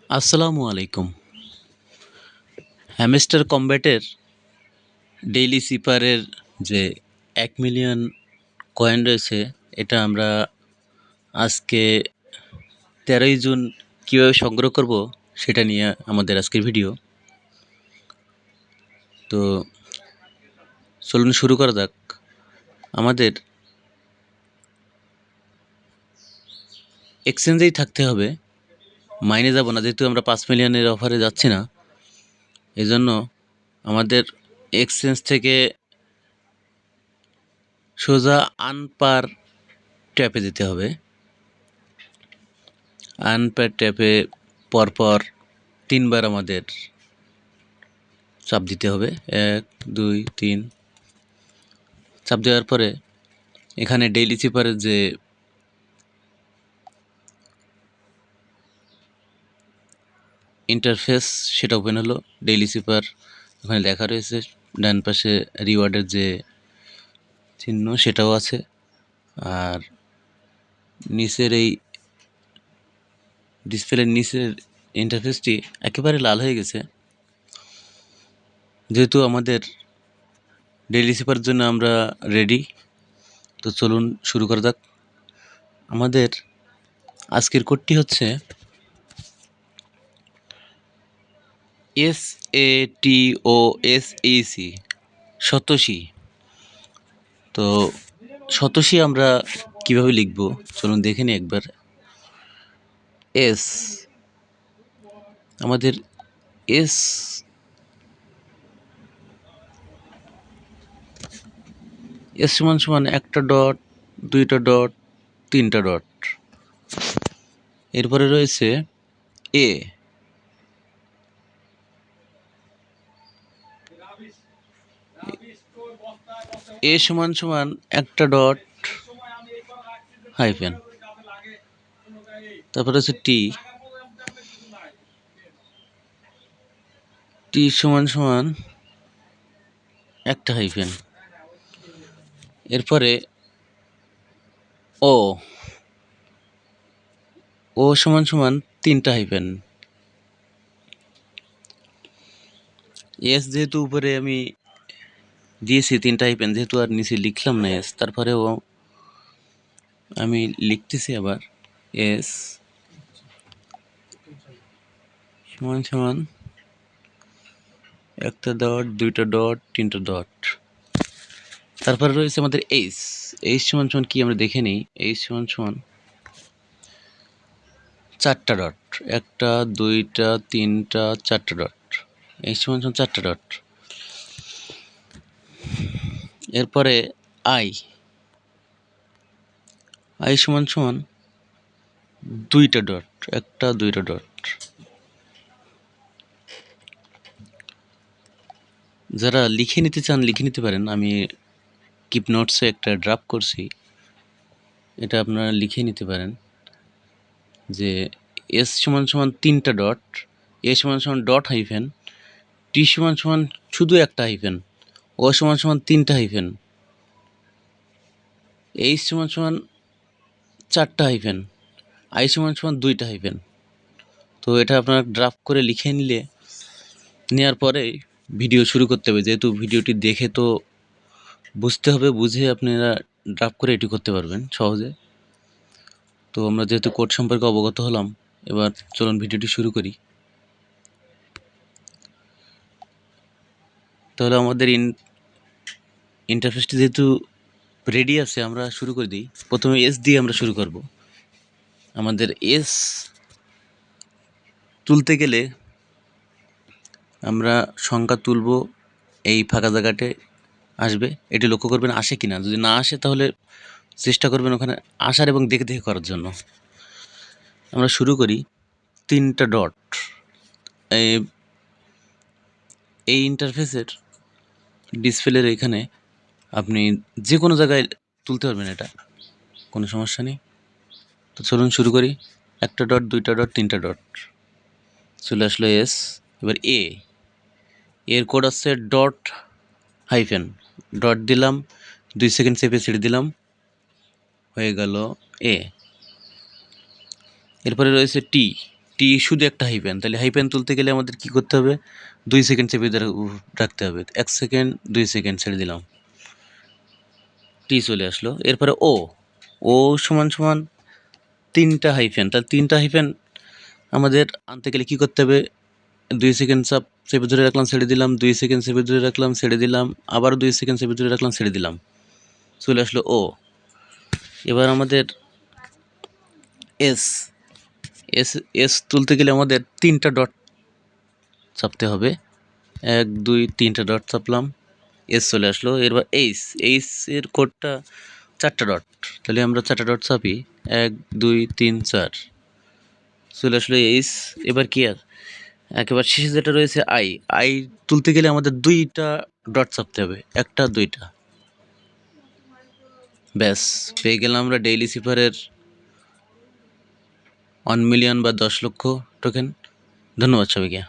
আসসালামু আলাইকুম। Hamster কমব্যাটের daily সিপারের যে 1 মিলিয়ন কয়েন রয়েছে, এটা আমরা আজকে 13ই জুন কীভাবে সংগ্রহ করব সেটা নিয়ে আমাদের আজকের ভিডিও। তো চলুন শুরু করা যাক। আমাদের এক্সচেঞ্জেই থাকতে হবে, মাইনে যাব না, যেহেতু আমরা 5 মিলিয়নের অফারে যাচ্ছি না। এজন্য আমাদের এক্সচেঞ্জ থেকে সোজা আনপার ট্যাপে যেতে হবে। আনপার ট্যাপে পরপর 3বার আমাদের চাপ দিতে হবে। 1 2 3 চাপ দেওয়ার পরে এখানে ডেইলি সিপারের যে ইন্টারফেস সেটা ওপেন হলো। ডেইলি সিপার ওখানে লেখা রয়েছে, ডান পাশে রিওয়ার্ডের যে চিহ্ন সেটাও আছে। আর নিচের এই ডিসপ্লের নিচের ইন্টারফেসটি একেবারে লাল হয়ে গেছে, যেহেতু আমাদের ডেইলি সিপারের জন্য আমরা রেডি। তো চলুন শুরু করা যাক। আমাদের আজকের কোডটি হচ্ছে SATOSEC, সতোশি। তো সতোশি আমরা কিভাবে লিখব চলুন দেখে নিই একবার। এস, আমাদের এস সমান সমান একটা ডট, দুইটা ডট, তিনটা ডট। এরপরে রয়েছে এ, সমান সমান একটা ডট হাইফেন। তারপরে হচ্ছে টি, সমান সমান একটা হাইফেন। এরপরে ও, সমান সমান 3টা হাইফেন। এস যেহেতু উপরে আমি দিয়েছি 3টা হাইফেন, যেহেতু আর নিচে লিখলাম না এস, তারপরেও আমি লিখতেছি আবার। এস সমান সমান একটা ডট, দুইটা ডট, তিনটা ডট। তারপরে রয়েছে আমাদের এইচ। সমান সমান কি আমরা দেখে নিই। এইচ সমান সমান 4টা ডট, একটা, দুইটা, তিনটা, 4টা ডট। এইচ সমান সমান 4টা ডট। এরপরে আই, সমান সমান 2টা ডট, একটা, দুইটা ডট। যারা লিখে নিতে চান লিখে নিতে পারেন, আমি কিপ নোটসে একটা ড্রাফট করছি, এটা আপনারা লিখে নিতে পারেন যে এস সমান সমান 3টা ডট, সমান সমান ডট হাইফেন, টি সমান সমান শুধু একটা হাইফেন, ও সমান সমান 3টা হাইফেন, এইচ সমান সমান 4টা হাইফেন, আই সমান সমান 2টা হাইফেন। তো এটা আপনারা ড্রাফট করে লিখে নিলে, নেওয়ার পরে ভিডিও শুরু করতে হবে, যেহেতু ভিডিওটি দেখে তো বুঝতে হবে, বুঝে আপনারা ড্রাফট করে এটি করতে পারবেন সহজে। তো আমরা যেহেতু কোড সম্পর্কে অবগত হলাম, এবার চলুন ভিডিওটি শুরু করি। তাহলে আমাদের ইন্টারফেসটি যেহেতু রেডি আছে, আমরা শুরু করে দিই। প্রথমে এস দিয়ে আমরা শুরু করব। আমাদের এস তুলতে গেলে আমরা সংখ্যা তুলব, এই ফাঁকা জায়গাতে আসবে, এটি লক্ষ্য করবেন আসে কিনা। যদি না আসে তাহলে চেষ্টা করবেন ওখানে আসার এবং দেখে দেখে করার জন্য। আমরা শুরু করি 3টা ডট। এই ইন্টারফেসের ডিসপ্লের এখানে আপনি যে কোনো জায়গায় তুলতে পারবেন, এটা কোনো সমস্যা নেই। তো চলুন শুরু করি। একটা ডট, দুইটা ডট, তিনটা ডট, চলে আসলো এস। এবার এর কোড আছে ডট হাইফেন, ডট দিলাম, 2 সেকেন্ড চেপে ছেড়ে দিলাম, হয়ে গেল এ। এরপরে রয়েছে টি, টি শুধু একটা হাইপেন, তাহলে হাইপেন তুলতে গেলে আমাদের কি করতে হবে? 2 সেকেন্ড চেপে রাখতে হবে। 1 সেকেন্ড, 2 সেকেন্ড ছেড়ে দিলাম, টি চলে আসলো। এরপরে ও, ও সমান সমান 3টা হাইফেন, তাহলে 3টা হাইফেন আমাদের আনতে গেলে কী করতে হবে? 2 সেকেন্ড চেপে ধরে রাখলাম, ছেড়ে দিলাম, 2 সেকেন্ড চেপে ধরে রাখলাম, ছেড়ে দিলাম, আবার 2 সেকেন্ড চেপে ধরে রাখলাম, ছেড়ে দিলাম, চলে আসলো ও। এবার আমাদের এস, এস এস তুলতে গেলে আমাদের 3টা ডট চাপতে হবে। 1 2 3টা ডট চাপলাম, এস চলে আসলো। এরপর এইচ, এইচ এর কোডটা 4টা ডট, তাহলে আমরা 4টা ডট চাপি, 1 2 3 4, চলে আসলো এইচ। এবার কি আর একেবারে শেষে যেটা রয়েছে আই, আই তুলতে গেলে আমাদের 2টা ডট চাপতে হবে, 1টা 2টা। ব্যাস পেয়ে গেলাম আমরা ডেইলি সিফারের 1 মিলিয়ন বা 10 লক্ষ টোকেন। ধন্যবাদ সবাইকে।